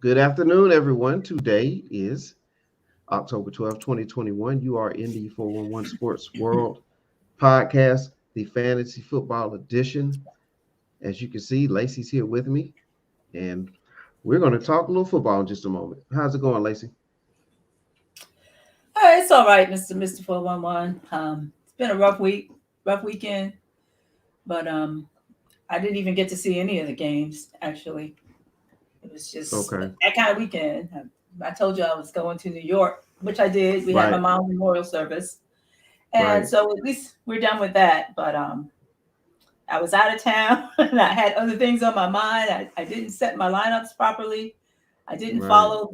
Good afternoon, everyone. Today is October 12th, 2021. You are in the 411 Sports World podcast, the fantasy football edition. As you can see, Lacey's here with me, and we're going to talk a little football in just a moment. How's it going, Lacey? It's all right, Mr. 411. It's been a rough week, rough weekend, but I didn't even get to see any of the games. Actually, it was just Okay, that kind of weekend. I told you I was going to New York, which I did. We had my right, mom's memorial service, and right, so at least we're done with that. But I was out of town, and I had other things on my mind. I didn't set my lineups properly. I didn't right. follow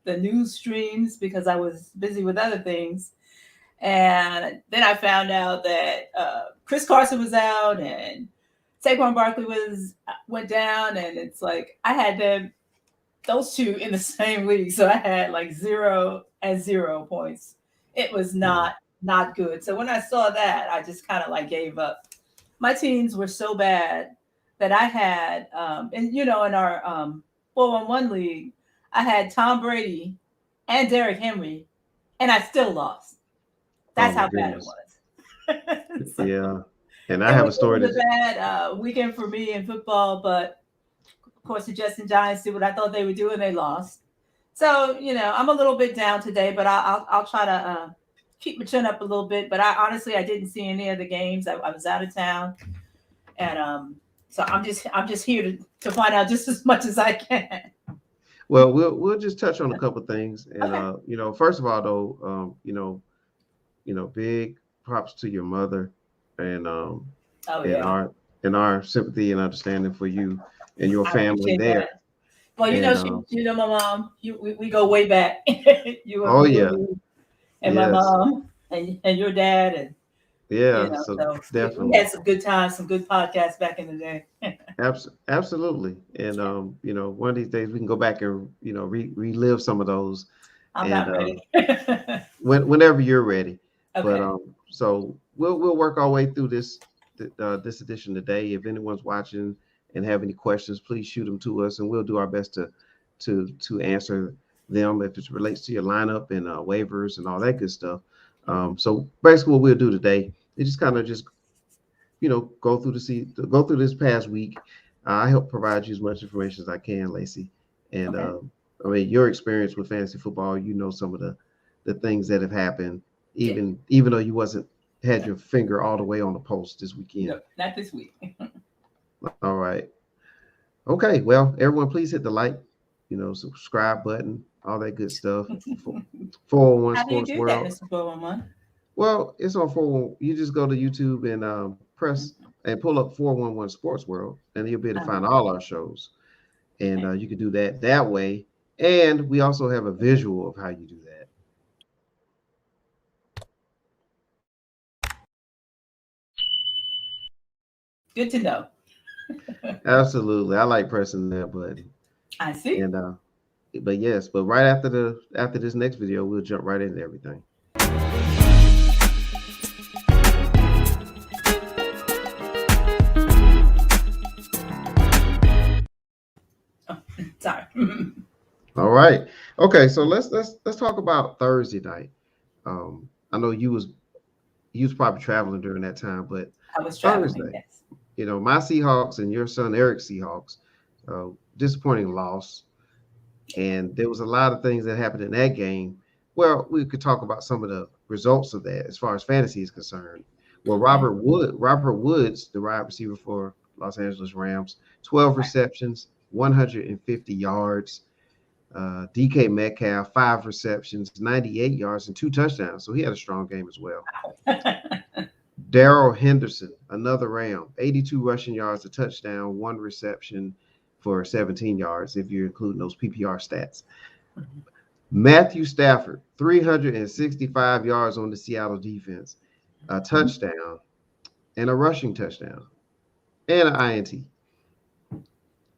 the news streams because I was busy with other things. And then I found out that Chris Carson was out and Saquon Barkley went down, and it's like I had those two in the same league, so I had like 0 points. It was Yeah. not good. So when I saw that, I just kind of like gave up. My teams were so bad that I had, and in our 411 league, I had Tom Brady and Derrick Henry, and I still lost. Oh That's my how bad it goodness. was. So Yeah. And I it have was, a it story was a to. bad weekend for me in football, but of course the Jets and Giants did what I thought they would do, and they lost. So I'm a little bit down today, but I'll try to keep my chin up a little bit. But I didn't see any of the games. I was out of town, and so I'm just here to find out just as much as I can. Well, we'll just touch on a couple things, and Okay. first of all, though, big props to your mother, and Oh and yeah, our sympathy and understanding for you and your I family appreciate there. that. Well, And my mom. We go way back. oh you and yeah, me and my yes, mom and your dad and yeah. So so we definitely, had some good times, some good podcasts back in the day. absolutely. And Yeah, one of these days we can go back and relive some of those, I'm and not ready. whenever you're ready. But Okay. so we'll work our way through this edition today. If anyone's watching and have any questions, please shoot them to us, and we'll do our best to answer them if it relates to your lineup and waivers and all that good stuff. So basically, what we'll do today is just kind of just go through this past week. I help provide you as much information as I can, Lacey. And Okay. I mean, your experience with fantasy football, some of the things that have happened, Yeah. even though you wasn't had your finger all the way on the pulse this weekend. No, not this week. All right. Okay. Well, everyone, please hit the like, subscribe button, all that good stuff. 401 How do you Sports do that, World. Mr. 411? Well, it's on 411. You just go to YouTube and press and pull up 411 Sports World, and you'll be able to find all our shows. And Okay. you can do that way. And we also have a visual of how you do that. Good to know. Absolutely, I like pressing that button. I see. And but yes, but right after this next video, we'll jump right into everything. Oh, sorry. All right. Okay, so let's talk about Thursday night. I know you was probably traveling during that time, but I was traveling. Thursday, Yes. my Seahawks and your son Eric's Seahawks, disappointing loss. And there was a lot of things that happened in that game. Well, we could talk about some of the results of that as far as fantasy is concerned. Well, Okay. Robert Woods, the wide receiver for Los Angeles Rams, 12 Right. receptions, 150 yards. DK Metcalf, 5 receptions, 98 yards, and 2 touchdowns. So he had a strong game as well. Darrell Henderson, another Ram, 82 rushing yards, a touchdown, 1 reception for 17 yards, if you're including those PPR stats. Matthew Stafford, 365 yards on the Seattle defense, a touchdown, and a rushing touchdown, and an INT.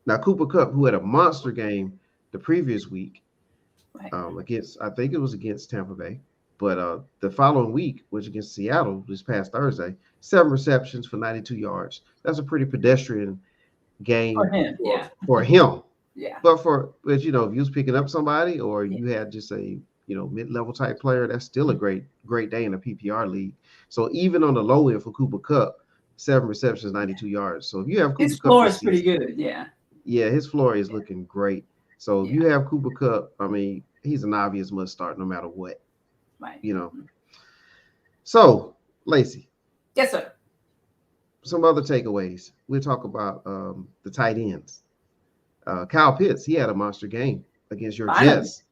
Now, Cooper Kupp, who had a monster game the previous week, Right. against, I think it was against Tampa Bay, but the following week was against Seattle this past Thursday, 7 receptions for 92 yards. That's a pretty pedestrian For game him. Yeah. for him. Yeah. But if you was picking up somebody or Yeah. you had just a mid-level type player, that's still a great day in a PPR league. So even on the low end for Cooper Cup, 7 receptions, 92 yards. So if you have Cooper His Cup floor this is pretty season, good. Yeah. yeah, his floor is looking great. So if Yeah. you have Cooper Cup, I mean, he's an obvious must start no matter what, Right. you know. So, Lacey, Yes, sir. some other takeaways. We'll talk about the tight ends. Kyle Pitts, he had a monster game against your Finally. Jets.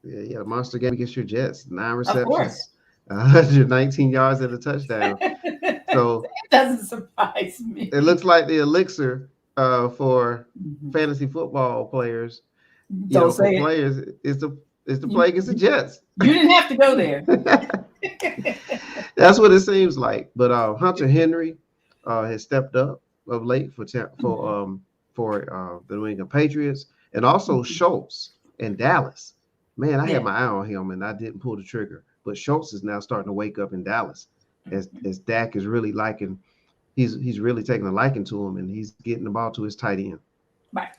Yeah, he had a monster game against your Jets. Nine Of course. receptions, 119 yards and a touchdown. It So doesn't surprise it me. looks like the elixir for Mhm. fantasy football players, Don't for say it. players is to You, play against the Jets. you didn't have to go there. That's what it seems like. But Hunter Henry has stepped up of late for the New England Patriots, and also Schultz in Dallas. Man, I had Yeah. my eye on him and I didn't pull the trigger. But Schultz is now starting to wake up in Dallas as Dak is really liking. He's really taking a liking to him and he's getting the ball to his tight end. Right.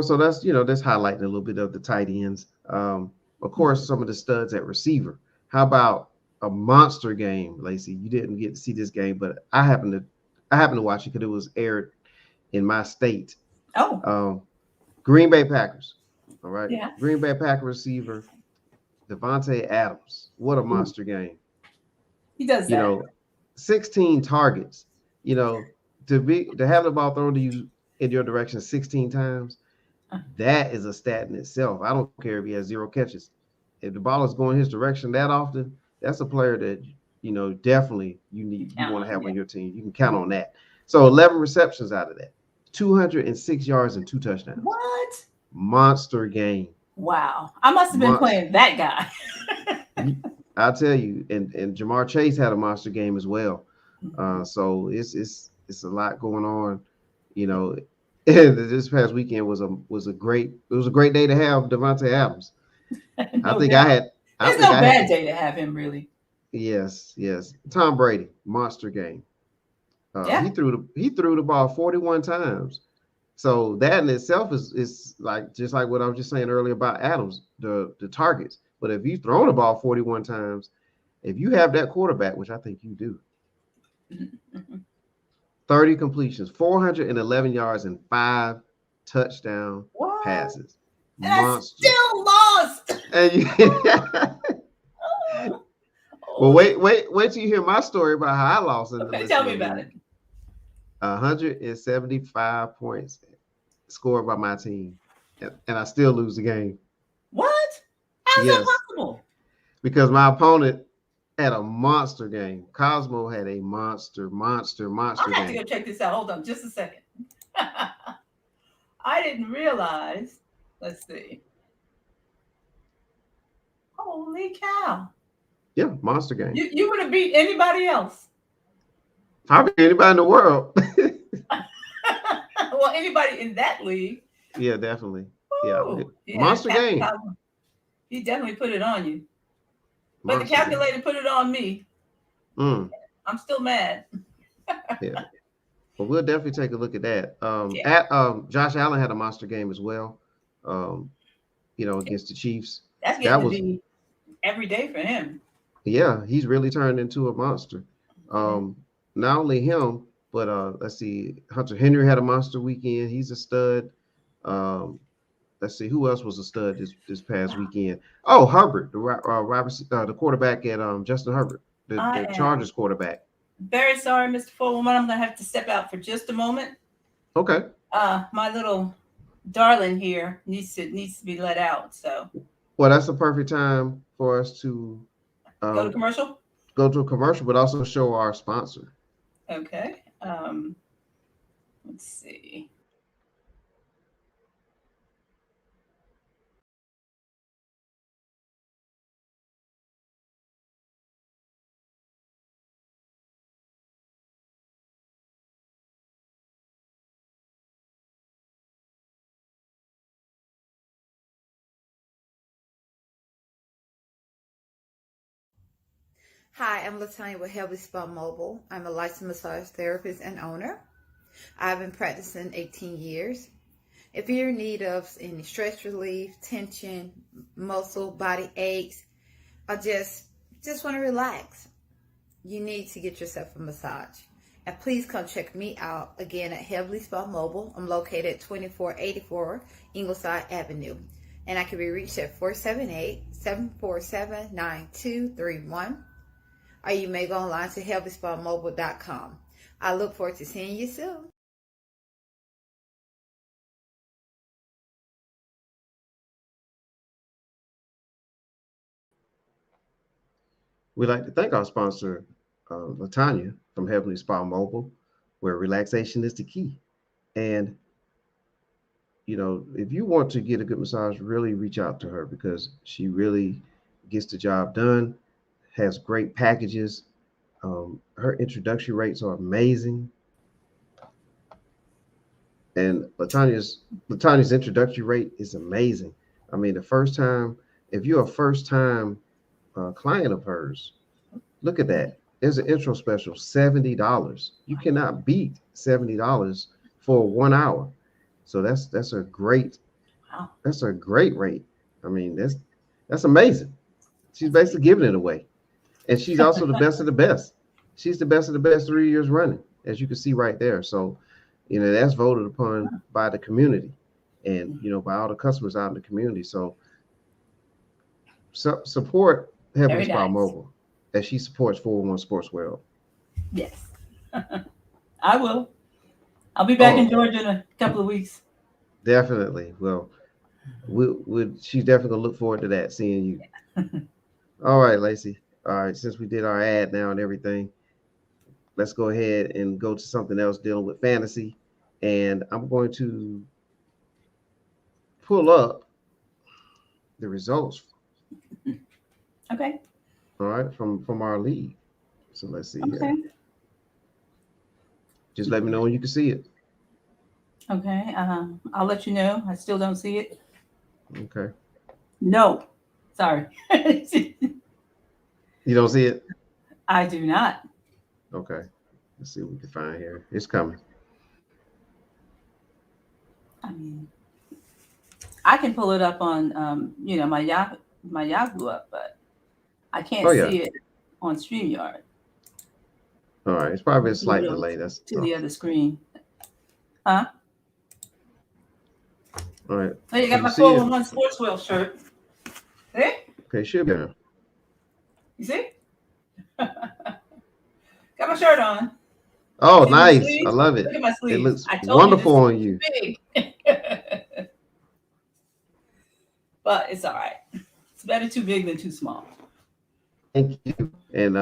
So that's highlighting a little bit of the tight ends. Of course, some of the studs at receiver. How about a monster game, Lacey? You didn't get to see this game, but I happened to watch it because it was aired in my state. Oh, Um, Green Bay Packers. All right, yeah. Green Bay Packer receiver Devontae Adams. What a Ooh, monster game! he does You that. know, 16 targets. You know, to have the ball thrown to you in your direction 16 times. That is a stat in itself. I don't care if he has 0 catches. If the ball is going his direction that often, that's a player that definitely you Count want to on. have Yeah. on your team. You can count on that. So 11 receptions out of that, 206 yards and 2 touchdowns. What? Monster game. Wow. I must have been Monster. playing that guy. I'll tell you, and Jamar Chase had a monster game as well. Mhm. So it's a lot going on. You know, this past weekend was a great day to have Devontae Adams. I No think I doubt. had I There's think no I had bad day to have him, really. yes. Tom Brady, monster game. Yeah. He threw the ball 41 times. So that in itself is like just like what I was just saying earlier about Adams, the targets. But if you throw the ball 41 times, if you have that quarterback, which I think you do, 30 completions, 411 yards, and 5 touchdown What? passes. And I Monster. still lost. And well, Holy. wait till you hear my story about how I lost in the Okay, tell me listening about it. league. 175 points scored by my team, and I still lose the game. What? How's that Yes, possible? because my opponent had a monster game. Cosmo had a monster I'll have to game. go check this out. Hold on just a second. I didn't realize. Let's see. Holy cow. Yeah, monster game. You would have beat anybody else. Probably anybody in the world. Well, anybody in that league. Yeah, definitely. Yeah, Woo. Yeah, monster game. he definitely put it on you. But the Monster game. calculator put it on me. Mm, I'm still mad. yeah. But we'll definitely take a look at that. Yeah. Josh Allen had a monster game as well. Um, against the Chiefs. That's That getting to was be every day for him. Yeah, he's really turned into a monster. Yeah. Um, Not only him, but let's see, Hunter Henry had a monster weekend. He's a stud. Um, let's see, who else was a stud this past weekend? Oh, Herbert, the quarterback at Justin Herbert, I the am Chargers quarterback. very sorry, Mr. Forewoman. I'm going to have to step out for just a moment. Okay. My little darling here needs to be let out. So Well, that's the perfect time for us to go to um, commercial. go to a commercial, but also show our sponsor. Okay. Let's see. Hi, I'm Latanya with Healthy Spa Mobile. I'm a licensed massage therapist and owner. I've been practicing 18 years. If you're in need of any stress relief, tension, muscle, body aches, or just want to relax, you need to get yourself a massage. And please come check me out again at Heavenly Spa Mobile. I'm located at 2484 Ingleside Avenue. And I can be reached at 478-747-9231. Or you may go online to heavenlyspamobile.com. I look forward to seeing you soon. We'd like to thank our sponsor, Latanya from Heavenly Spa Mobile, where relaxation is the key. And if you want to get a good massage, really reach out to her because she really gets the job done, has great packages. Her introductory rates are amazing. And Latanya's introductory rate is amazing. I mean, the first time, if you're a first time client of hers, look at that. There's an intro special, $70. You cannot beat $70 for 1 hour. So that's a great Wow. that's a great rate. I mean, that's amazing. She's basically giving it away. And she's also the best of the best. She's the best of the best 3 years running, as you can see right there. So, that's voted upon by the community and, by all the customers out in the community. So support Heavenly Very Spa nice. Mobile as she supports 411 Sportsworld. Yes. I will. I'll be back in Oh, Georgia in a couple of weeks. definitely. Well, she's definitely gonna look forward to that, seeing you. All right, Lacey. All right, since we did our ad now and everything, let's go ahead and go to something else dealing with fantasy. And I'm going to pull up the results. Okay. All right, from our league. So let's see Okay. here. Just let me know when you can see it. Okay. I'll let you know. I still don't see it. Okay. No. Sorry. You don't see it? I do not. Okay. Let's see what we can find here. It's coming. I mean, I can pull it up on my Yahoo up, but I can't Oh yeah. see it on StreamYard. All right. It's probably a Move slight it delay. That's to all. the other screen. Huh? All right. Oh, you got Can you my see it? 411 Sportsworld shirt. See? Okay, should be there. You see? Got my shirt on. Oh, See my nice. I sleeves? love Look it. at my It sleeves. looks I told you this wonderful is on too you. big. But it's all right. It's better too big than too small. Thank you. And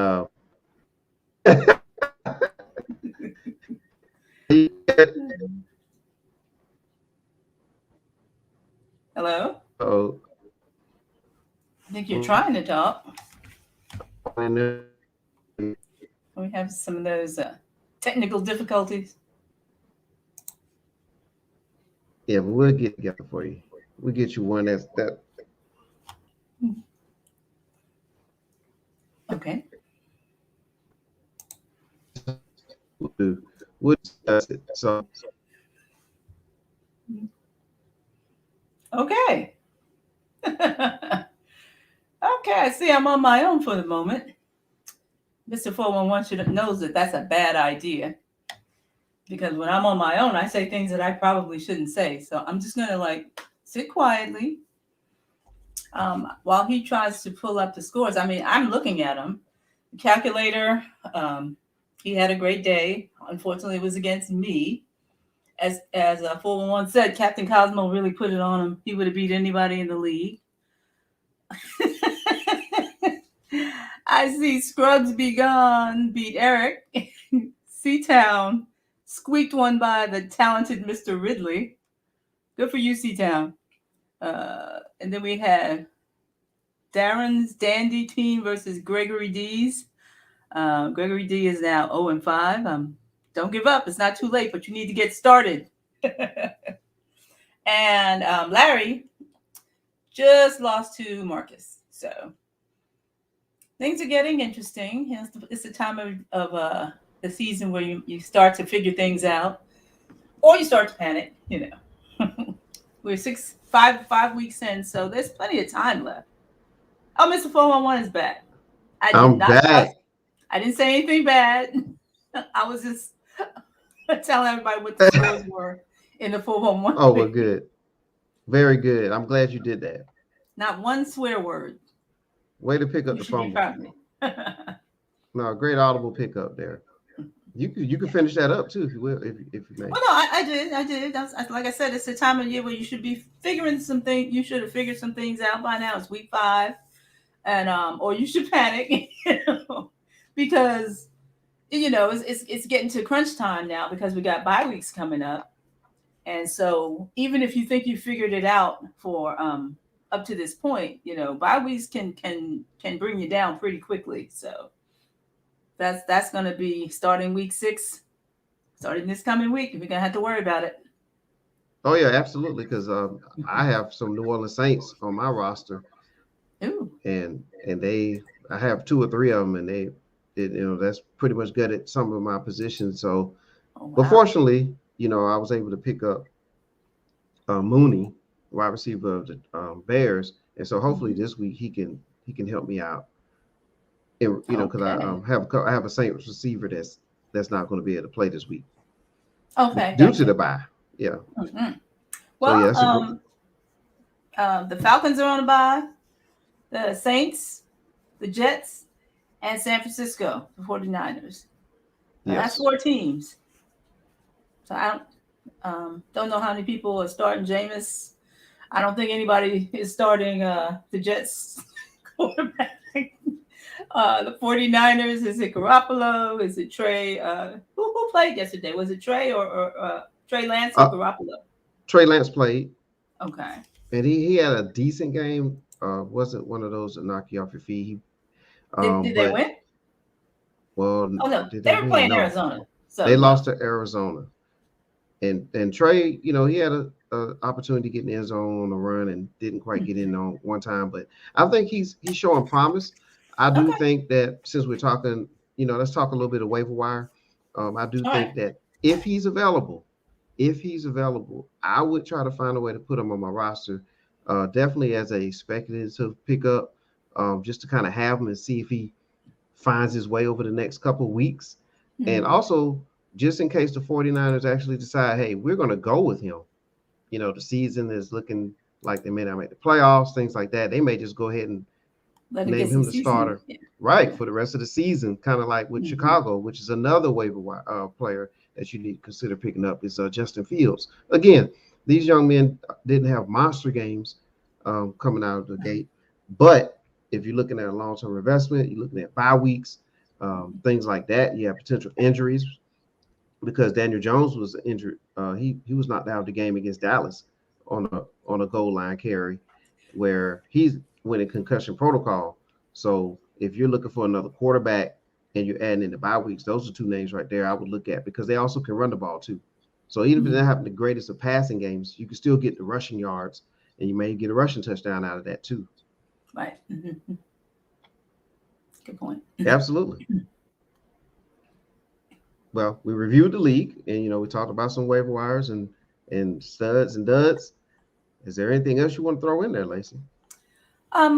Hello? oh, I think you're trying to talk. yeah, We have some of those technical difficulties. but we'll get together for you. We'll get you one that Okay. we'll do. We'll discuss it. So Okay. Okay, I see I'm on my own for the moment. Mr. 411 should knows that that's a bad idea. Because when I'm on my own, I say things that I probably shouldn't say. So I'm just going to sit quietly while he tries to pull up the scores. I mean, I'm looking at them. The calculator, he had a great day. Unfortunately, it was against me. As 411 said, Captain Cosmo really put it on him. He would have beat anybody in the league. I see Scrubs Be Gone beat Eric. Seatown squeaked one by the talented Mr. Ridley. Good for you, Seatown. And then we had Darren's Dandy team versus Gregory D's. Gregory D is now 0-5. Don't give up. It's not too late, but you need to get started. And Larry just lost to Marcus. So things are getting interesting. It's the time of the season where you start to figure things out, or you start to panic. We're 5 weeks in, so there's plenty of time left. Oh, Mr. 411 is back. I did I'm not cuss. back. I didn't say anything bad. I was just telling everybody what the scores were in the 411. Oh, well, good. Very good. I'm glad you did that. Not one swear word. Way to pick up You the should be fumble. proud of me. No, great audible pickup there. You can finish that up too if you will, if you may. Well, no, I did. Like I said, it's the time of year where you should be figuring some things. You should have figured some things out by now. It's week 5, and or you should panic, because it's getting to crunch time now because we got bye weeks coming up, and so even if you think you figured it out for up to this point, bye weeks can bring you down pretty quickly. So that's going to be starting week 6. Starting this coming week, we're gonna have to worry about it. Oh yeah, absolutely. Because I have some New Orleans Saints on my roster, Ooh. and I have 2 or 3 of them, and that's pretty much gutted some of my positions. So, Oh, wow. but fortunately, I was able to pick up Mooney, wide receiver of the Bears, and so hopefully this week he can help me out. And, because I have a Saints receiver that's not going to be able to play this week. Okay. Due to the bye. Yeah. Mm-hmm. Well, so the Falcons are on a bye. The Saints, the Jets, and San Francisco, the 49ers. Now, that's 4 teams. So I don't know how many people are starting Jameis. I don't think anybody is starting the Jets quarterback. The 49ers, is it Garoppolo? Is it Trey? Who played yesterday? Was it Trey or Trey Lance or Garoppolo? Trey Lance played. Okay. And he had a decent game. Wasn't one of those that knock you off your feet. Did they win? Well, no, they were playing Arizona. So they lost to Arizona. And Trey, he had a opportunity to get in the end zone on a run and didn't quite get in on one time. But I think he's showing promise. I do think that since we're talking, let's talk a little bit of waiver wire. I do think that if he's available, I would try to find a way to put him on my roster, definitely as a speculative pickup, just to kind of have him and see if he finds his way over the next couple of weeks. Mm-hmm. And also, just in case the 49ers actually decide, hey, we're going to go with him. The season is looking like they may not make the playoffs, things like that. They may just go ahead and name him the starter, for the rest of the season, kind of like with Chicago, which is another waiver player that you need to consider picking up is Justin Fields. Again, these young men didn't have monster games coming out of the gate, but if you're looking at a long-term investment, you're looking at bye weeks, things like that. You have potential injuries because Daniel Jones was injured. He was knocked out of the game against Dallas on a goal line carry where he's winning concussion protocol. So if you're looking for another quarterback and you're adding in the bye weeks, those are 2 names right there I would look at because they also can run the ball too. So even if they're not having the greatest of passing games, you can still get the rushing yards and you may get a rushing touchdown out of that too. Right. Mm-hmm. Good point. Absolutely. Well, we reviewed the league and, we talked about some waiver wires and studs and duds. Is there anything else you want to throw in there, Lacey? I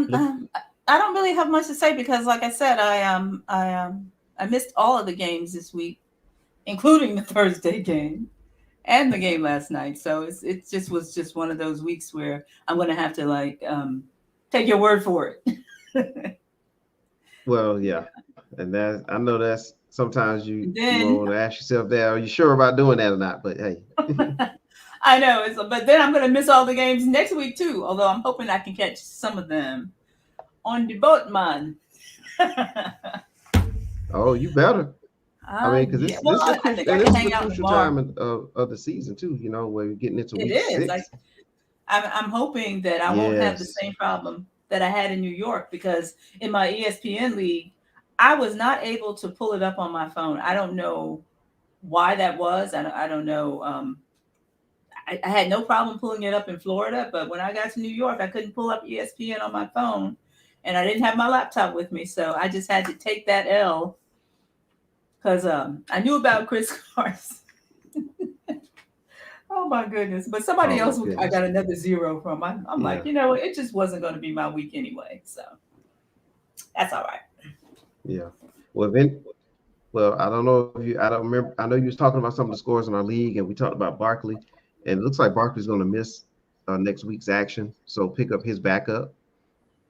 don't really have much to say because, like I said, I missed all of the games this week, including the Thursday game and the game last night. So it was just one of those weeks where I'm going to have to take your word for it. Well, yeah, and I know that's sometimes you want to ask yourself that, are you sure about doing that or not? But hey. I know, but then I'm going to miss all the games next week too. Although I'm hoping I can catch some of them on the boat, man. Oh, you better. I mean, because this is a crucial time of the season too. Where you're getting into week 6. I'm hoping that I won't have the same problem that I had in New York because in my ESPN league, I was not able to pull it up on my phone. I don't know why that was. I don't know. I had no problem pulling it up in Florida, but when I got to New York, I couldn't pull up ESPN on my phone, and I didn't have my laptop with me, so I just had to take that L because I knew about Chris Carson. Oh my goodness! But Oh somebody my else, I goodness. got another zero from. I'm Yeah, like, you know, it just wasn't going to be my week anyway, so that's all right. yeah. Well, then, well, I don't know if you. I don't remember. I know you was talking about some of the scores in our league, and we talked about Barkley, and it looks like Barkley's going to miss next week's action. So pick up his backup.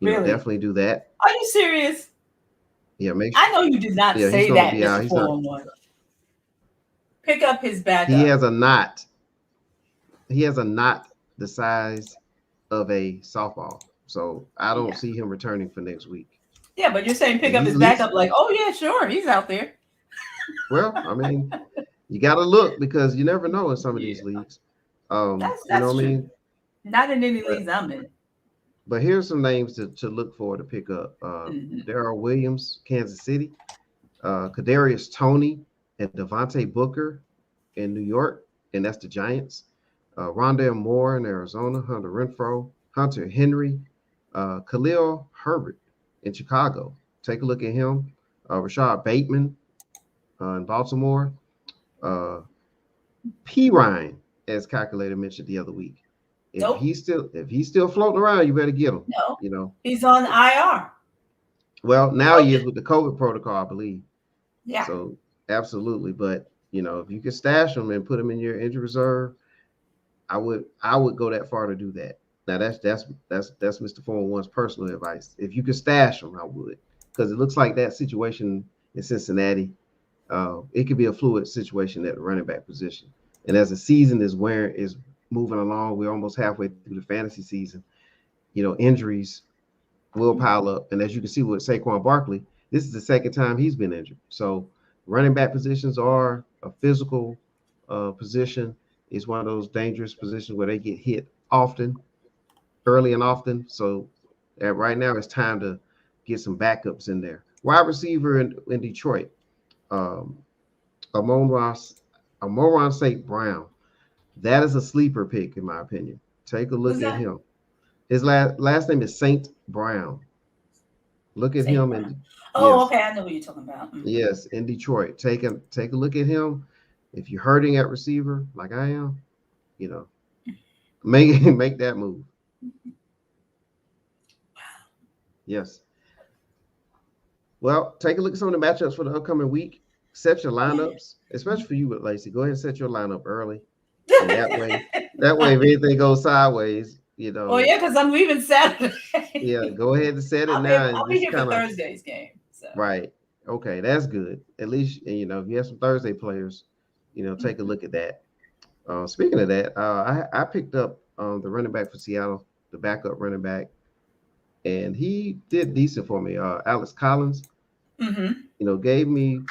Really? Definitely do that. Are you serious? Yeah, make sure. I know you did not Yeah, he's say going to that, be out. Mister He's not. 411. Pick up his He backup. has a knot. He has a knot the size of a softball. So I don't Yeah. see him returning for next week. Yeah, but you're saying pick And up he's his at least, backup, like, oh yeah, sure, he's out there. well, I mean, you got to look because you never know in some of these Yeah, leagues. You know that's what I true. mean? Not in any But leagues I'm in. but here's some names to look for to pick up. Hmm. Darrell Williams, Kansas City. Kadarius Toney and Devontae Booker in New York, and that's the Giants. Rondale Moore in Arizona, Hunter Henry, Khalil Herbert in Chicago. Take a look at him. Rashad Bateman in Baltimore. Uh, P. Ryan, as Calculator mentioned the other week. Nope. If he's still floating around, you better get him. No. You know. He's on IR. Well, now he is with the COVID protocol, I believe. Yeah. So absolutely, but if you can stash them and put them in your injury reserve, I would go that far to do that. Now that's Mr. 401's personal advice. If you can stash them, I would, because it looks like that situation in Cincinnati, it could be a fluid situation at the running back position. And as the season is moving along, we're almost halfway through the fantasy season. Injuries will pile up. And as you can see with Saquon Barkley, this is the second time he's been injured. So running back positions are a physical position. It's one of those dangerous positions where they get hit often, early and often. So right now it's time to get some backups in there. Wide receiver in Detroit, um, Amon St. Brown. That is a sleeper pick, in my opinion. Take a Who's look at that? him. His last name is St. Brown. Look at St. him Brown. and Oh, yes, okay. I know what you're talking about. Hmm. yes, in Detroit. Take a look at him. If you're hurting at receiver like I am, you know, make that move. Yes. Well, take a look at some of the matchups for the upcoming week. Set your lineups, especially for you with Lacey. Go ahead and set your lineup early, and that way, if anything goes sideways, Well, yeah, because I'm leaving Saturday. yeah, go ahead and set it now and I'll be just here for kind of Thursday's game. So. right. Okay, that's good. At least if you have some Thursday players, take a Mhm. look at that. Speaking of that, I picked up the running back for Seattle, the backup running back, and he did decent for me. Alex Collins, Mhm. gave me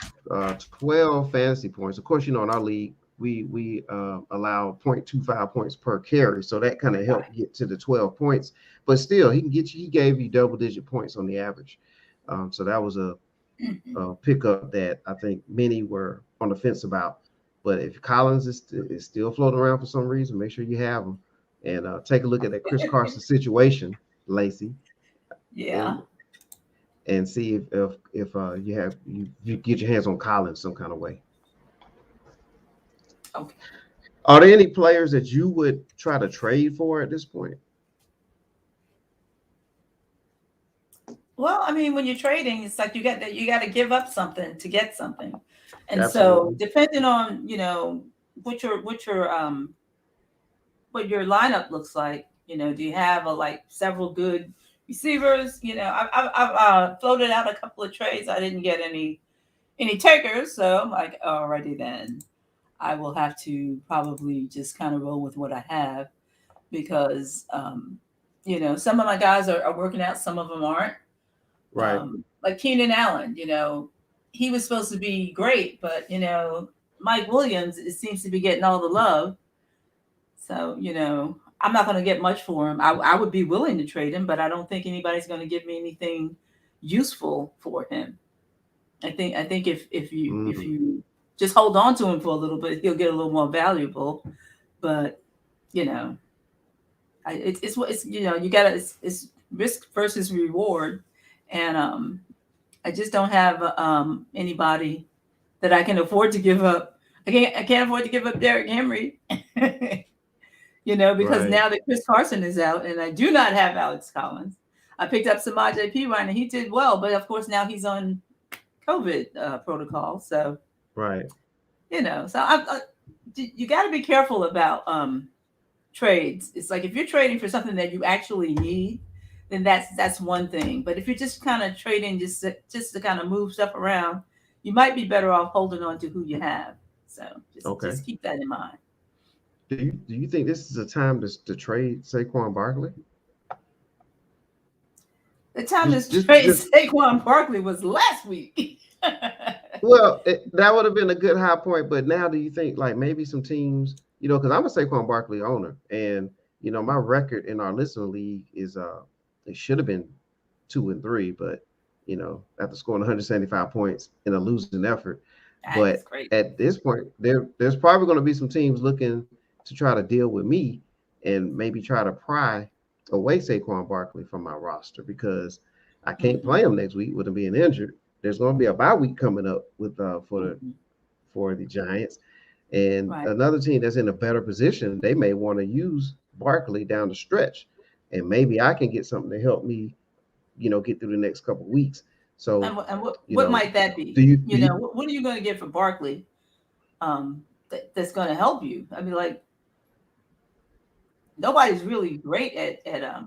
12 fantasy points. Of course, in our league, we allow 0.25 points per carry, so that kind of helped get to the 12 points. But still, he gave you double-digit points on the average. So that was a Mhm. pickup that I think many were on the fence about. But if Collins is still floating around for some reason, make sure you have him and take a look at that Chris Carson situation, Lacey, Yeah. and see if you get your hands on Collins some kind of way. Okay. Are there any players that you would try to trade for at this point? Well, I mean, when you're trading, it's like you got to give up something to get something, and so Absolutely. depending on what your lineup looks like, do you have like several good receivers? I've floated out a couple of trades. I didn't get any takers, so I'm like, alrighty then. I will have to probably just kind of roll with what I have because some of my guys are working out, some of them aren't. Right. Like Keenan Allen, he was supposed to be great, but Mike Williams, it seems to be getting all the love. So I'm not going to get much for him. I would be willing to trade him, but I don't think anybody's going to give me anything useful for him. I think if Mm. you just hold on to him for a little bit, he'll get a little more valuable. But you know, it's you got to it's risk versus reward, and I just don't have anybody that I can afford to give up. I can't afford to give up Derrick Henry. Because Right. now that Chris Carson is out and I do not have Alex Collins, I picked up Samaje Perine and he did well. But of course, now he's on COVID protocol. So, Right. You got to be careful about trades. It's like if you're trading for something that you actually need, then that's one thing. But if you're just kind of trading just to kind of move stuff around, you might be better off holding on to who you have. So Okay. just keep that in mind. Do you think this is a time to trade Saquon Barkley? The time Just to just trade just Saquon Barkley was last week. well, that would have been a good high point, but now do you think like maybe some teams, because I'm a Saquon Barkley owner, and my record in our listener league is it should have been 2-3, but after scoring 175 points in a losing effort. That is But great. at this point, there's probably going to be some teams looking to try to deal with me and maybe try to pry away Saquon Barkley from my roster because I can't play him next week with him being injured. There's going to be a bye week coming up with for the Giants, and Right. another team that's in a better position. They may want to use Barkley down the stretch, and maybe I can get something to help me, get through the next couple of weeks. So, And what might that be? do you, What are you going to get for Barkley? That's going to help you. I mean, like nobody's really great at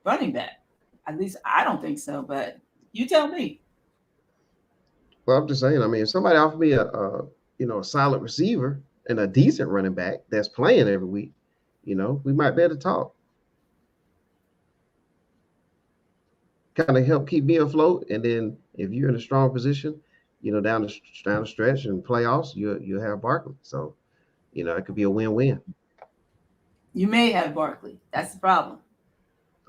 running back. At least I don't think so. But you tell me. Well, I'm just saying. I mean, if somebody offered me a solid receiver and a decent running back that's playing every week, we might be able to talk. Kind of help keep me afloat, and then if you're in a strong position, down the stretch and playoffs, you'll have Barkley. So, it could be a win-win. You may have Barkley. That's the problem.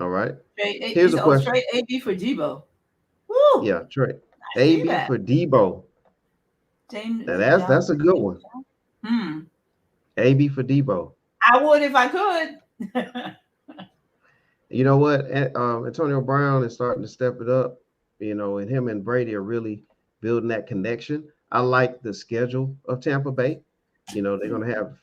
All right. Trade, Here's a question. trade AB for Debo. Woo! Yeah, trade I see AB that. for Debo. James, Now that's a good one. AB for Debo. I would if I could. You know what? Antonio Brown is starting to step it up. And him and Brady are really building that connection. I like the schedule of Tampa Bay. They're gonna have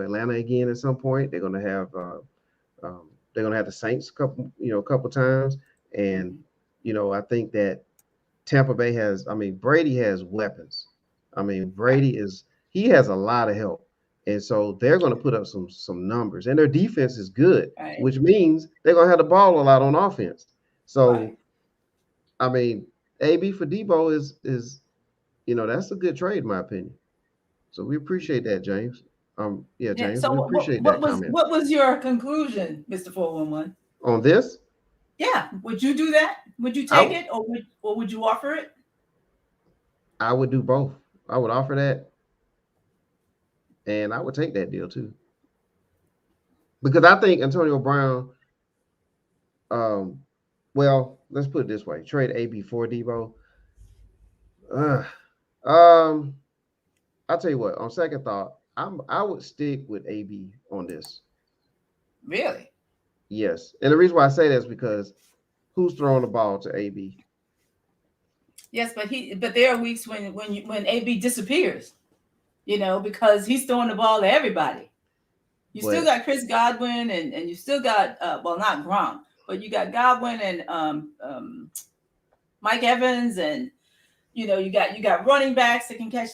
Atlanta again at some point. They're gonna have the Saints a couple times, and I think that Tampa Bay Brady has weapons. Brady he has a lot of help. And so they're going to put up some numbers, and their defense is good, Right. which means they're going to have the ball a lot on offense. So, Right. AB for Debo is that's a good trade in my opinion. So we appreciate that, James. James, So we appreciate that comment. what was your conclusion, Mr. 411? On this, Yeah, would you do that? Would you take it, or would you offer it? I would do both. I would offer that, and I would take that deal too, because I think Antonio Brown. Well, let's put it this way: trade AB for Debo. I'll tell you what. On second thought, I would stick with AB on this. Really? Yes, and the reason why I say that is because who's throwing the ball to AB? Yes, but there are weeks when AB disappears, because he's throwing the ball to everybody. You still got Chris Godwin and you still got not Gronk, but you got Godwin and Mike Evans, and you got running backs that can catch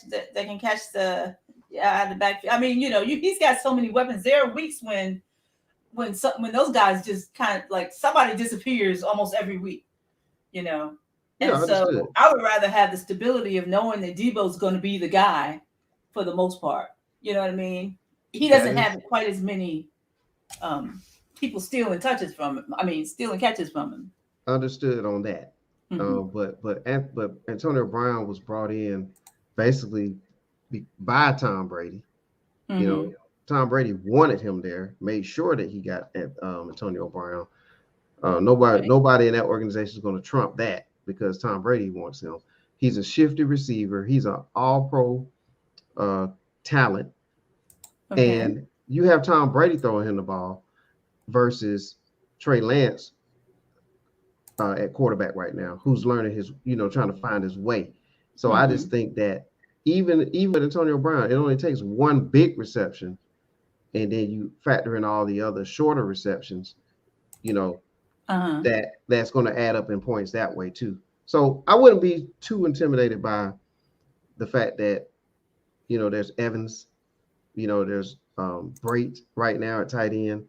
the out of the back. I mean, he's got so many weapons. There are weeks when those guys just kind of like somebody disappears almost every week, And so I would rather have the stability of knowing that Debo's going to be the guy for the most part. You know what I mean? He doesn't have quite as many people stealing catches from him. Understood on that. But Antonio Brown was brought in basically by Tom Brady. Tom Brady wanted him there, made sure that he got Antonio Brown. Nobody in that organization is going to trump that because Tom Brady wants him. He's a shifty receiver. He's an all-pro talent. Okay. And you have Tom Brady throwing him the ball versus Trey Lance at quarterback right now, who's learning his, trying to find his way. So I just think that even with Antonio Brown, it only takes one big reception and then you factor in all the other shorter receptions, you know, Uh-huh. that's going to add up in points that way too. So I wouldn't be too intimidated by the fact that, there's Evans, there's Brait right now at tight end.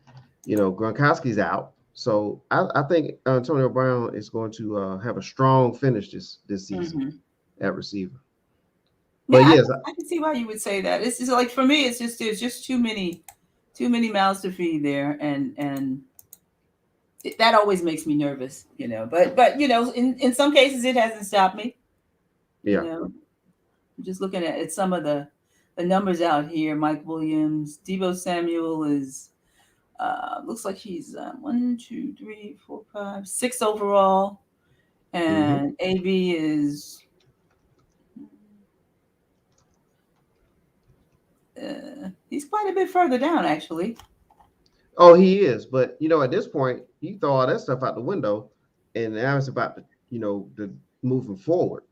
Gronkowski's out. So I think Antonio Brown is going to have a strong finish this season Hmm. at receiver. Yeah, But yes, I can see why you would say that. It's just like for me, it's just there's just too many mouths to feed there, and that always makes me nervous, But in some cases, it hasn't stopped me. You yeah. know, I'm just looking at some of the numbers out here. Mike Williams, Debo Samuel is looks like he's 1, 2, 3, 4, 5, 6 overall, Hmm. and AB is he's quite a bit further down actually. Oh, he is. But at this point, you throw all that stuff out the window, and now it's about the moving forward.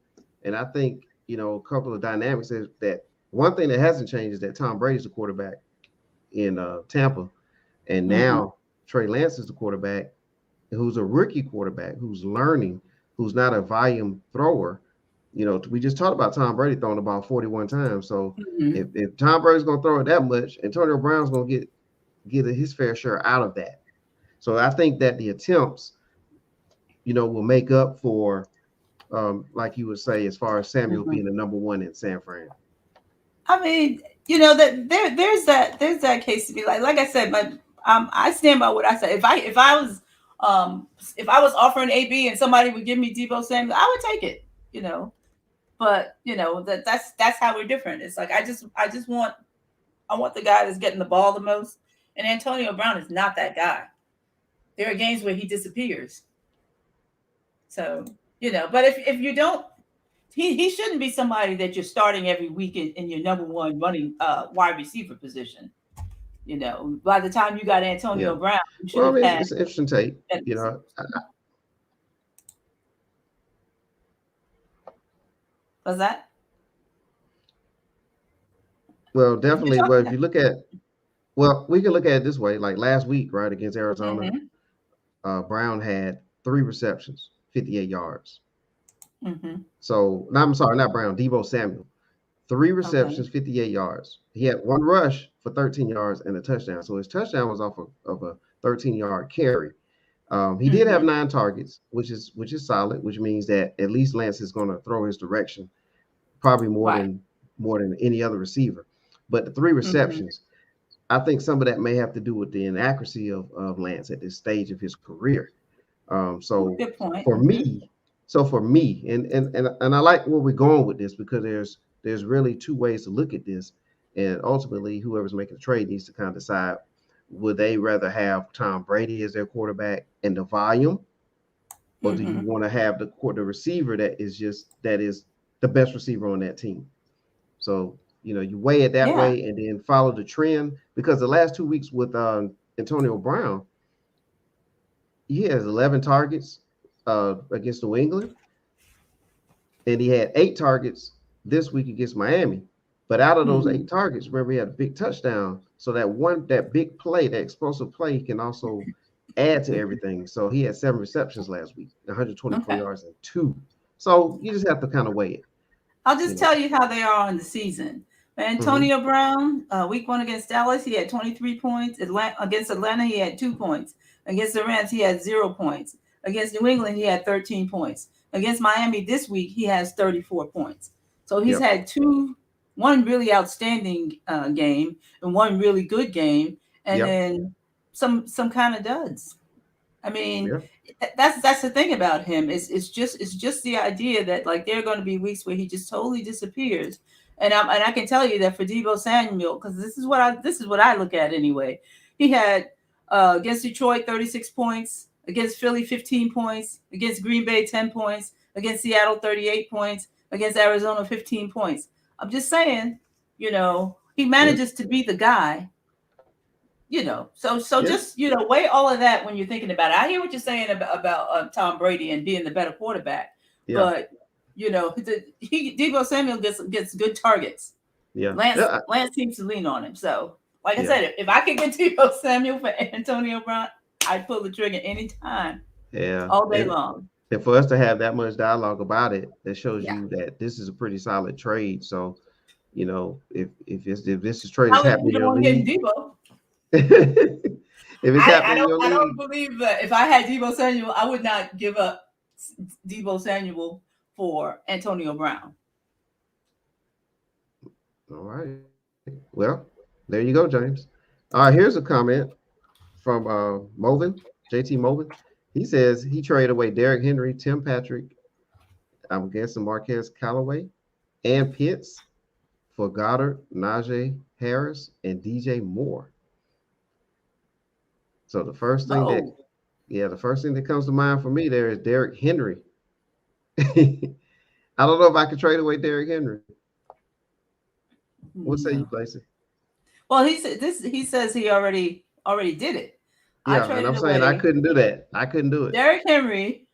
And I think a couple of dynamics is that one thing that hasn't changed is that Tom Brady's the quarterback in Tampa, and Hmm. now Trey Lance is the quarterback, who's a rookie quarterback who's learning, who's not a volume thrower. We just talked about Tom Brady throwing the ball 41 times. So Hmm. if Tom Brady's going to throw it that much, Antonio Brown's going to get his fair share out of that. So I think that the attempts, will make up for, like you would say, as far as Samuel Hmm. being the number one in San Fran. I mean, that there's that case to be like I said, but I stand by what I said. If I was offering AB and somebody would give me Debo Samuel, I would take it. You know, but that's how we're different. It's like I just want the guy that's getting the ball the most, and Antonio Brown is not that guy. There are games where he disappears. So but if you don't, he shouldn't be somebody that you're starting every week in your number one running wide receiver position. By the time you got Yeah. Antonio Brown, you should Well, I have mean, had it's an interesting take. better receivers. Was that? Well, You're definitely. Well, talking if you look at, well, we can look at it this way. Like last week, right, against Arizona, mm-hmm, Brown had 3 receptions, 58 yards. mm-hmm. So, no, I'm sorry, not Brown, Debo Samuel. Three Okay. receptions, 58 yards. He had one rush for 13 yards and a touchdown. So his touchdown was off of a 13-yard carry. He did have Mm-hmm. 9 targets, which is solid, which means that at least Lance is going to throw his direction, probably more Right. than more than any other receiver. But the 3 receptions, Mm-hmm. I think some of that may have to do with the inaccuracy of Lance at this stage of his career. So Good point. for Mm-hmm. me, and I like where we're going with this because there's really two ways to look at this, and ultimately whoever's making the trade needs to kind of decide would they rather have Tom Brady as their quarterback and the volume, or do you Mm-hmm. want to have the receiver that is the best receiver on that team? So you weigh it that Yeah. way and then follow the trend because the last 2 weeks with Antonio Brown, he has 11 targets against New England, and he had 8 targets this week against Miami. But out of those Mm-hmm. 8 targets, remember he had a big touchdown. So that big play, that explosive play, can also add to everything. So he had 7 receptions last week, 124 Okay. yards and two. So you just have to kind of weigh it, I'll you just know. tell you how they are in the season. Hmm. Antonio Brown, week one against Dallas, he had 23 points. Against Atlanta, he had 2 points. Against the Rams, he had 0 points. Against New England, he had 13 points. Against Miami this week, he has 34 points. So he's Yep. had one really outstanding game and one really good game, and Yep. then some kind of duds. I mean, Yeah. that's the thing about him. It's just the idea that like there are going to be weeks where he just totally disappears, and I can tell you that for Debo Samuel, because this is what I look at anyway. He had against Detroit 36 points, against Philly 15 points, against Green Bay 10 points, against Seattle 38 points, against Arizona 15 points. I'm just saying, he Yeah. manages to be the guy, so Yeah. just weigh all of that when you're thinking about it. I hear what you're saying about Tom Brady and being the better quarterback, Yeah. but Debo Samuel gets good targets. Yeah. Lance Yeah. Lance seems to lean on him. So Like I said, if I could get Debo Samuel for Antonio Brown, I'd pull the trigger anytime, Yeah. all day long. And for us to have that much dialogue about it, that shows Yeah. you that this is a pretty solid trade. So, if this is trade is I would be happening in the your one getting league, Debo. if it's happening in your I don't league, believe that if I had Debo Samuel, I would not give up Debo Samuel for Antonio Brown. all right. Well, there you go, James. All right, here's a comment from Movin, JT Movin. He says he traded away Derrick Henry, Tim Patrick, I'm guessing Marquez Callaway, and Pitts for Goddard, Najee Harris, and DJ Moore. So the first thing that comes to mind for me there is Derrick Henry. I don't know if I could trade away Derrick Henry. What say you, Lacey? Well, he says he already did it. Yeah, and I'm saying I couldn't do that. I couldn't do it. Derrick Henry,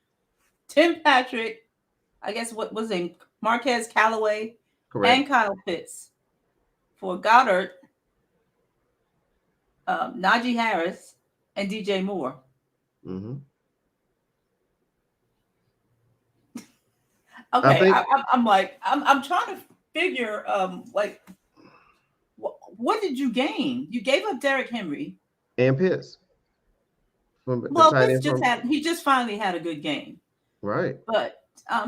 Tim Patrick, I guess what was it, Marquez Callaway, correct, and Kyle Pitts for Goddard, Najee Harris, and DJ Moore. Mm-hmm. Okay, I'm trying to figure like what did you gain? You gave up Derrick Henry and Pitts. Pitts he just finally had a good game, right? But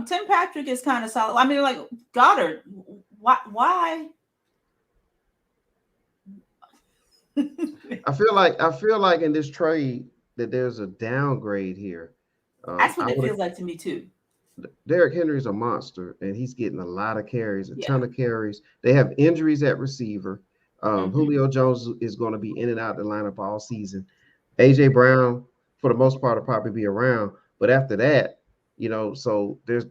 Tim Patrick is kind of solid. I mean, like Goddard, why? I feel like in this trade that there's a downgrade here. That's what it feels like to me too. Derrick Henry's a monster, and he's getting a lot of carries, a ton of carries. They have injuries at receiver. Julio Jones is going to be in and out of the lineup all season. AJ Brown, for the most part, will probably be around. But after that, so there's,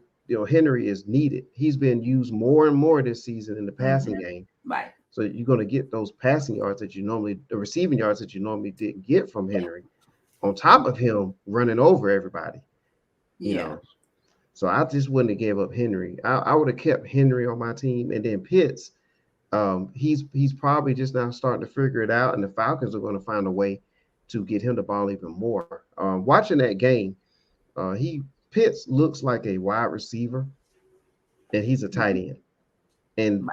Henry is needed. He's been used more and more this season in the passing game. Right. So you're going to get those passing yards the receiving yards that you normally didn't get from Henry, on top of him running over everybody. You know. So I just wouldn't have gave up Henry. I would have kept Henry on my team, and then Pitts. He's probably just now starting to figure it out, and the Falcons are going to find a way to get him the ball even more. Watching that game, Pitts looks like a wide receiver, and he's a tight end. And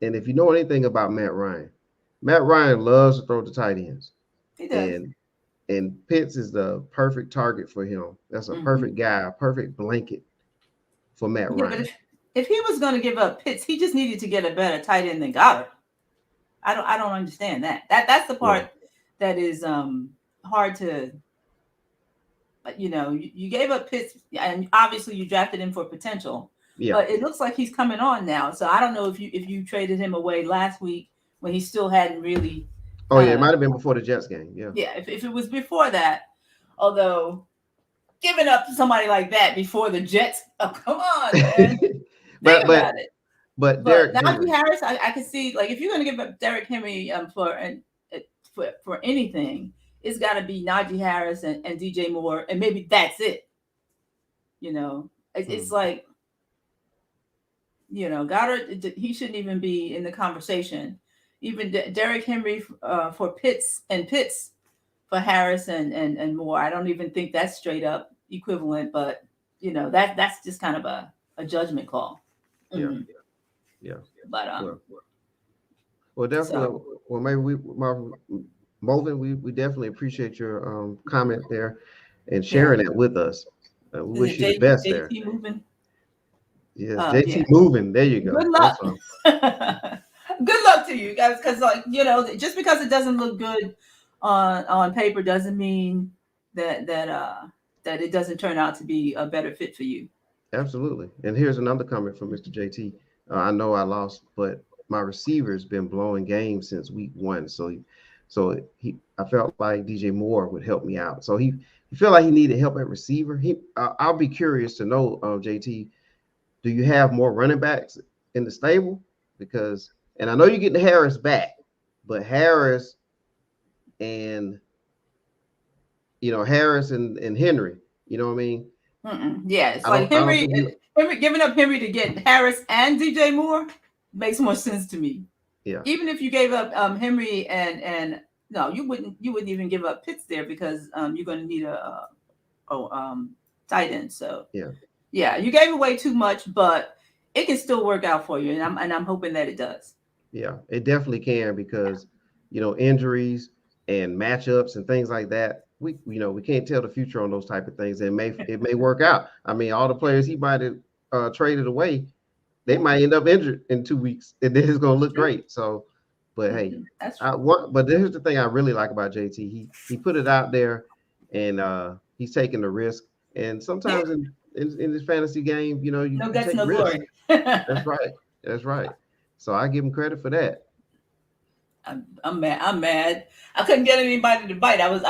if you know anything about Matt Ryan loves to throw the tight ends. He does. And Pitts is the perfect target for him. That's a perfect guy, a perfect blanket for Matt Ryan. But if he was going to give up Pitts, he just needed to get a better tight end than Goddard. I don't understand that. That's the part that is hard to. You gave up Pitts, and obviously you drafted him for potential. Yeah. But it looks like he's coming on now. So I don't know if you traded him away last week when he still hadn't really. Oh yeah, it might have been before the Jets game. Yeah. Yeah, if it was before that, although giving up somebody like that before the Jets, come on, man. Think about it. But Najee Harris, I can see, like, if you're going to give up Derrick Henry for anything, it's got to be Najee Harris and DJ Moore, and maybe that's it. It's like, Goddard, he shouldn't even be in the conversation. Even Derrick Henry for Pitts for Harris and Moore. I don't even think that's straight up equivalent, but that's just kind of a judgment call. Yeah. But well, definitely. Well, maybe Mulvin, we definitely appreciate your comment there and sharing that with us. We wish you the best there. JT moving. Yes, JT moving. There you go. Good luck. Good luck to you guys, because just because it doesn't look good on paper doesn't mean that it doesn't turn out to be a better fit for you. Absolutely. And here's another comment from Mr. JT. I know I lost, but my receiver's been blowing games since week 1. So I felt like DJ Moore would help me out. So he felt like he needed help at receiver. I'll be curious to know, JT, do you have more running backs in the stable? And I know you're getting Harris back, but Harris and Henry, you know what I mean? Yeah, it's like Henry giving up Henry to get Harris and DJ Moore makes more sense to me. Yeah. Even if you gave up Henry and no, you wouldn't even give up Pitts there because you're going to need a tight end. So Yeah. yeah, you gave away too much, but it can still work out for you, and I'm hoping that it does. Yeah. It definitely can because injuries and matchups and things like that. We can't tell the future on those type of things. It may work out. I mean, all the players he might have traded away, they Yeah, might end up injured in 2 weeks, and then it's gonna look true. great. So, but hey, That's I true. want. But here's the thing I really like about JT. He put it out there, and he's taking the risk. And Yeah, sometimes in this fantasy game, no you guts, take no risks. glory. That's right. That's right. So I give him credit for that. I'm mad. I'm mad. I couldn't get anybody to bite. I was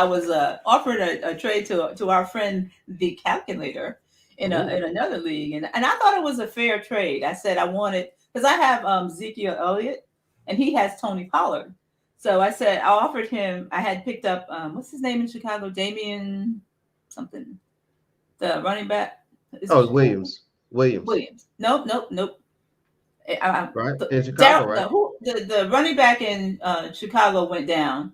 offered a trade to our friend the calculator in Ooh, another league, and I thought it was a fair trade. I said I wanted because I have Ezekiel Elliott and he has Tony Pollard. So I said I offered him. I had picked up what's his name in Chicago, Damian something, the running back. Is it oh, Chicago? Williams, Williams? Nope, nope, nope. right in Chicago, Daryl, right? the running back in Chicago went down,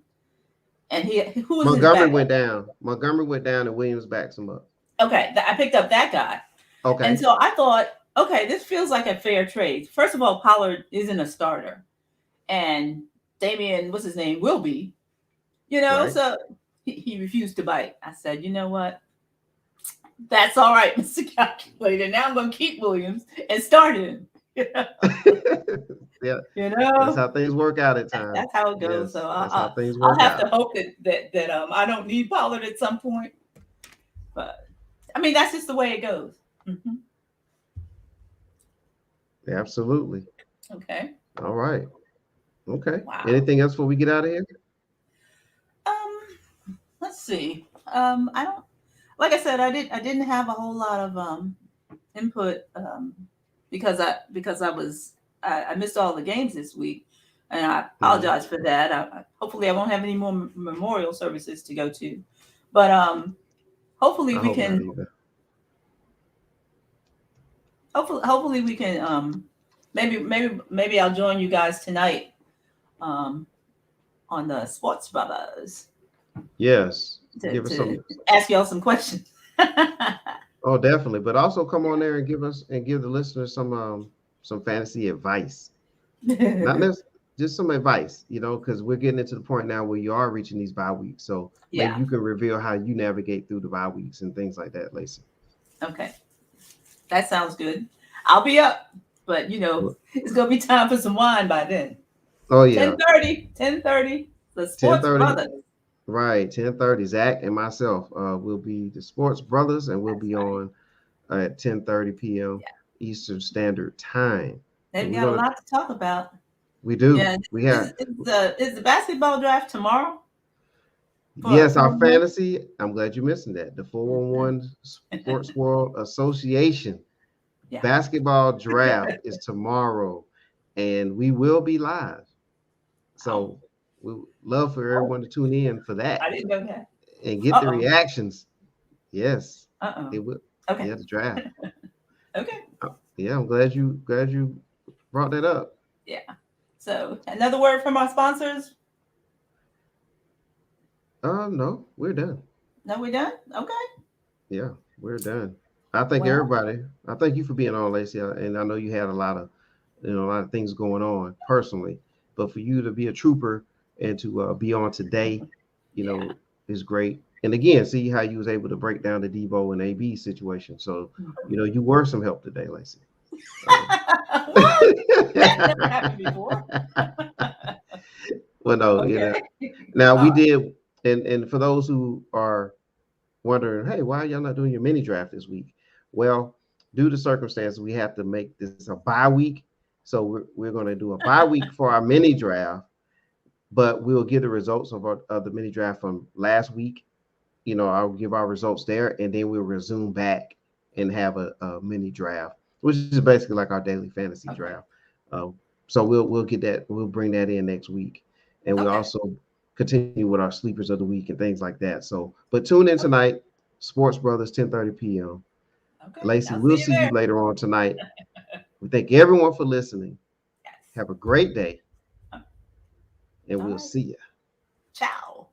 and who was his Montgomery backup? went down. Montgomery went down, and Williams backs him up. Okay, I picked up that guy, and Okay, so I thought, okay, this feels like a fair trade. First of all, Pollard isn't a starter, and Damian, what's his name, will be, right. so he refused to bite. I said, you know what? That's all right, Mr. Calculator. Now I'm going to keep Williams and start him. Yeah, You that's know, how things work out at times. that's how it goes. So Yes, that's how things I'll work have to out. hope that I don't need Pollard at some point. But I mean, that's just the way it goes. Hmm. Absolutely. Okay. All right. Okay. Wow. Anything else before we get out of here? Let's see. I don't. Like I said, I didn't have a whole lot of input because I missed all the games this week, and I Mhm. apologize for that. Hopefully I won't have any more memorial services to go to, but hopefully I we hope not can either. hopefully we can maybe I'll join you guys tonight um on the Sports Brothers Yes. to, Give us to some. ask y'all some questions. Oh, definitely. But also come on there and give the listeners some fantasy advice. Not Yeah. necessarily just some advice, because we're getting into the point now where you are reaching these bye weeks. So maybe Yeah. you can reveal how you navigate through the bye weeks and things like that, Lacey. Okay. That sounds good. I'll be up, but Well, it's gonna be time for some wine by then. oh Ten yeah. thirty. 10:30. The Sports 10:30. Brothers. Right. 10:30. Zach and myself will be the Sports Brothers, and we'll That's be right. on at 10:30 p.m. Yeah. Eastern Standard Time. And They've we're got a gonna lot to talk about. we do. Yeah. We Is, have is the is the basketball draft tomorrow yes, for our fantasy. I'm glad you mentioned that. The okay. 411 Sports World Association Yeah. basketball draft is tomorrow, and we will be live. Oh, So we would love for oh, everyone to tune in for I that didn't know that. and get the Uh-oh. reactions. Yes, Uh-oh. it will. Okay. Yeah, the draft. Okay. Yeah, I'm glad you brought that up. Yeah. So another word from our sponsors. No, we're done. No, we done? Okay. Yeah, we're done. I thank Well, everybody. I thank you for being on, Lacey. And I know you had a lot of things going on personally, but for you to be a trooper and to be on today, you yeah. know, is great. And again, see how you was able to break down the Debo and AB situation. So, you were some help today, Lacey. What? That's never happened before. Well, no, Okay. now we All right. did, and for those who are wondering, hey, why are y'all not doing your mini draft this week? Well, due to circumstances, we have to make this a bye week. So we're going to do a bye week for our mini draft, but we'll get the results of the mini draft from last week. I'll give our results there, and then we'll resume back and have a mini draft, which is basically like our daily fantasy Okay. draft. Uh, so we'll get that. We'll bring that in next week, and we'll Okay. also continue with our sleepers of the week and things like that. So, but tune in Okay. tonight, Sports Brothers, 10:30 p.m. Okay. Lacey, I'll we'll see you see you there. later on tonight. We thank everyone for listening. Yes. Have a great day. and All we'll right. see you. Ciao.